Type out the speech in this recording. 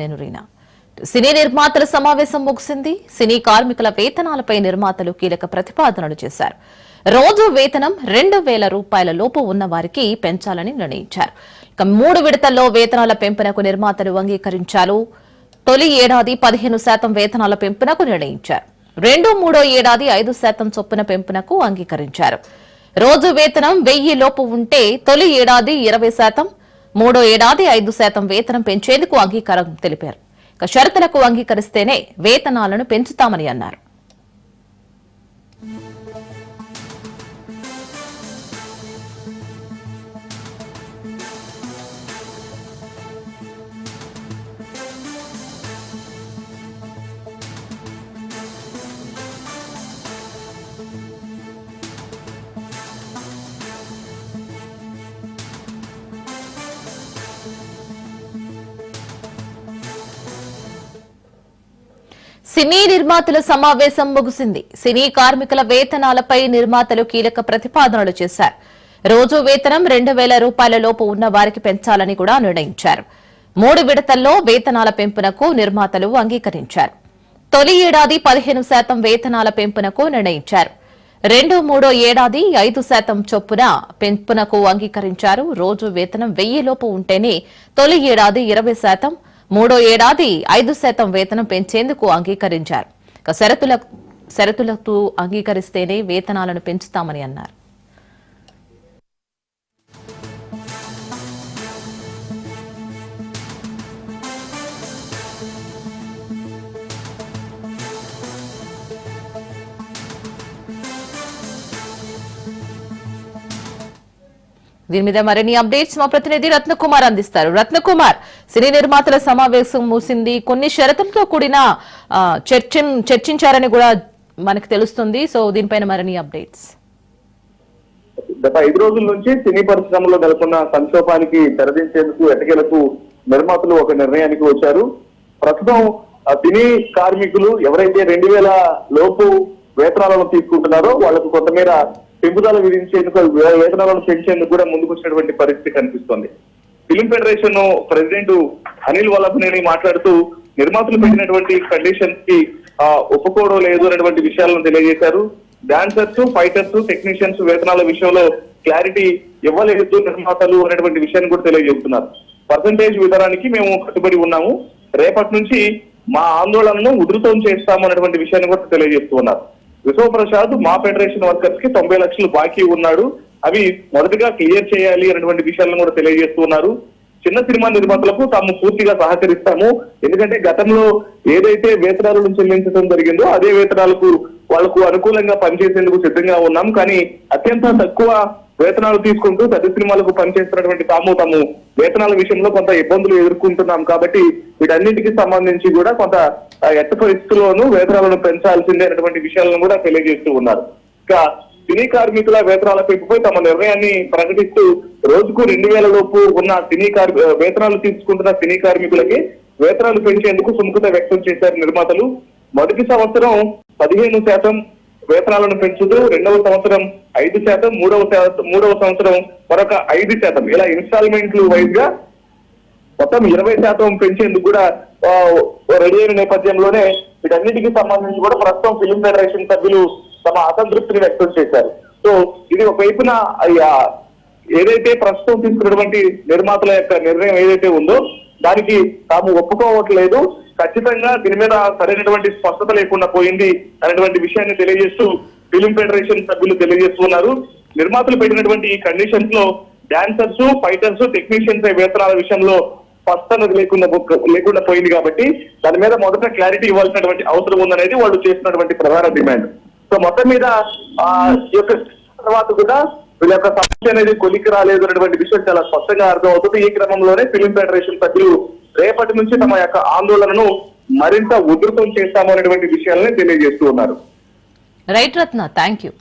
నేను రీనా. సినీ నిర్మాతల సమావేశం ముగిసింది. సినీ కార్మికుల వేతనాలపై నిర్మాతలు కీలక ప్రతిపాదనలు చేశారు. రోజు వేతనం 2,000 రూపాయల లోపు ఉన్న వారికి పెంచాలని నిర్ణయించారు. ఇక 3 విడతల్లో వేతనాల పెంపునకు నిర్మాతలు అంగీకరించారు. తొలి ఏడాది 15% వేతనాల పెంపునకు నిర్ణయించారు. 2, 3 ఏడాది 5% చొప్పున పెంపునకు అంగీకరించారు. రోజు వేతనం 1000 లోపు ఉంటే తొలి ఏడాది 20%, 3వ ఏడాది 5% వేతనం పెంచేందుకు అంగీకారం తెలిపారు. ఇక షరతులకు అంగీకరిస్తేనే వేతనాలను పెంచుతామని అన్నారు. సినీ నిర్మాతల సమావేశం ముగిసింది. సినీ కార్మికుల వేతనాలపై నిర్మాతలు కీలక ప్రతిపాదనలు చేశారు. రోజు వేతనం 2,000 రూపాయల లోపు ఉన్న వారికి పెంచాలని కూడా నిర్ణయించారు. 3 విడతల్లో వేతనాల పెంపునకు నిర్మాతలు అంగీకరించారు. తొలి ఏడాది 15% వేతనాల పెంపునకు నిర్ణయించారు. 2, 3 ఏడాది 5% చొప్పున పెంపునకు అంగీకరించారు. రోజు వేతనం 1000 లోపు ఉంటేనే తొలి ఏడాది 20%, 3వ ఏడాది 5% వేతనం పెంచేందుకు అంగీకరించారు. షరతులతో అంగీకరిస్తేనే వేతనాలను పెంచుతామని అన్నారు. దీని మీద మరిన్ని అప్డేట్స్ మా ప్రతినిధి రత్నకుమార్ అందిస్తారు. రత్నకుమార్, సినీ నిర్మాతల సమావేశం ముగిసింది. కొన్ని షరతులతో కూడిన చర్చించారని కూడా మనకు తెలుస్తుంది. సో దీనిపైన మరిన్ని అప్డేట్స్. గత 5 రోజుల నుంచి సినీ పరిశ్రమలో నెలకొన్న సంక్షోభానికి తెరదించేందుకు ఎటకేలకు నిర్మాతలు ఒక నిర్ణయానికి వచ్చారు. ప్రస్తుతం సినీ కార్మికులు ఎవరైతే 2,000 లోపు వేతనాలను తీసుకుంటున్నారో వాళ్లకు కొంతమేర పెంపుదల విధించేందుకు, వేతనాలను పెంచేందుకు కూడా ముందుకు వచ్చినటువంటి పరిస్థితి కనిపిస్తోంది. Film federation president Anil Vallabhaneni మాట్లాడుతూ నిర్మాతలు పెట్టినటువంటి కండిషన్స్ కి ఒప్పుకోవడం లేదు అనేటువంటి విషయాలను తెలియజేశారు. డాన్సర్స్, ఫైటర్స్, టెక్నీషియన్స్ వేతనాల విషయంలో క్లారిటీ ఇవ్వలేదు నిర్మాతలు అనేటువంటి విషయాన్ని కూడా తెలియజేస్తున్నారు. పర్సంటేజ్ విధానానికి మేము కట్టుబడి ఉన్నాము, రేపటి నుంచి మా ఆందోళనను ఉధృతం చేస్తాము అనేటువంటి విషయాన్ని కూడా తెలియజేస్తున్నారు. విశ్వప్రసాద్ మా ఫెడరేషన్ వర్కర్స్ కి 90 లక్షలు బాకీ ఉన్నాడు, అవి మొదటిగా క్లియర్ చేయాలి అనేటువంటి విషయాలను కూడా తెలియజేస్తున్నారు. చిన్న సినిమా నిర్మాతలకు తాము పూర్తిగా సహకరిస్తాము, ఎందుకంటే గతంలో ఏదైతే వేతనాలను చెల్లించడం జరిగిందో అదే వేతనాలకు వాళ్లకు అనుకూలంగా పనిచేసేందుకు సిద్ధంగా ఉన్నాం. కానీ అత్యంత తక్కువ వేతనాలు తీసుకుంటూ పెద్ద సినిమాలకు పనిచేస్తున్నటువంటి తాము వేతనాల విషయంలో కొంత ఇబ్బందులు ఎదుర్కొంటున్నాం. కాబట్టి వీటన్నింటికి సంబంధించి కూడా కొంత ఎట్ట పరిస్థితుల్లోనూ వేతనాలను పెంచాల్సిందే అనేటువంటి విషయాలను కూడా తెలియజేస్తూ ఉన్నారు. ఇంకా సినీ కార్మికుల వేతనాల పెంపుపై తమ నిర్ణయాన్ని ప్రకటిస్తూ రోజుకు 2,000 లోపు ఉన్న వేతనాలు తీసుకుంటున్న సినీ కార్మికులకి వేతనాలు పెంచేందుకు సుముఖత వ్యక్తం చేశారు నిర్మాతలు. మొదటి సంవత్సరం 15% వేతనాలను పెంచుతూ, 2వ సంవత్సరం 5%, 3వ సంవత్సరం మరొక 5%, ఇలా ఇన్స్టాల్మెంట్లు వైజ్ గా మొత్తం 20% పెంచేందుకు కూడా రెడీ అయిన నేపథ్యంలోనే వీటన్నిటికీ సంబంధించి కూడా ప్రస్తుతం ఫిలిం ఫెడరేషన్ సభ్యులు తమ అసంతృప్తిని వ్యక్తం చేశారు. సో ఇది ఒకవైపున ఏదైతే ప్రస్తుతం తీసుకున్నటువంటి నిర్మాతల యొక్క నిర్ణయం ఏదైతే ఉందో దానికి తాము ఒప్పుకోవట్లేదు, ఖచ్చితంగా దీని మీద సరైనటువంటి స్పష్టత లేకుండా పోయింది అనేటువంటి విషయాన్ని తెలియజేస్తూ ఫిలిం ఫెడరేషన్ సభ్యులు తెలియజేస్తున్నారు. నిర్మాతలు పెట్టినటువంటి ఈ కండిషన్స్ లో డాన్సర్స్, ఫైటర్స్, టెక్నీషియన్స్ వేతనాల విషయంలో స్పష్టత లేకుండా పోయింది. కాబట్టి దాని మీద మొదట క్లారిటీ ఇవ్వాల్సినటువంటి అవసరం ఉందనేది వాళ్ళు చేస్తున్నటువంటి ప్రధాన డిమాండ్. సో మొత్తం మీద ఈ యొక్క తర్వాత కూడా వీళ్ళ యొక్క సమస్య అనేది కొలికి రాలేదు అనేటువంటి విషయం చాలా స్పష్టంగా అర్థమవుతుంది. ఈ క్రమంలోనే ఫిలిం ఫెడరేషన్ సభ్యులు రేపటి నుంచి తమ యొక్క ఆందోళనను మరింత ఉధృతం చేస్తాము అనేటువంటి విషయాలని తెలియజేస్తూ ఉన్నారు. Right Ratna, thank you.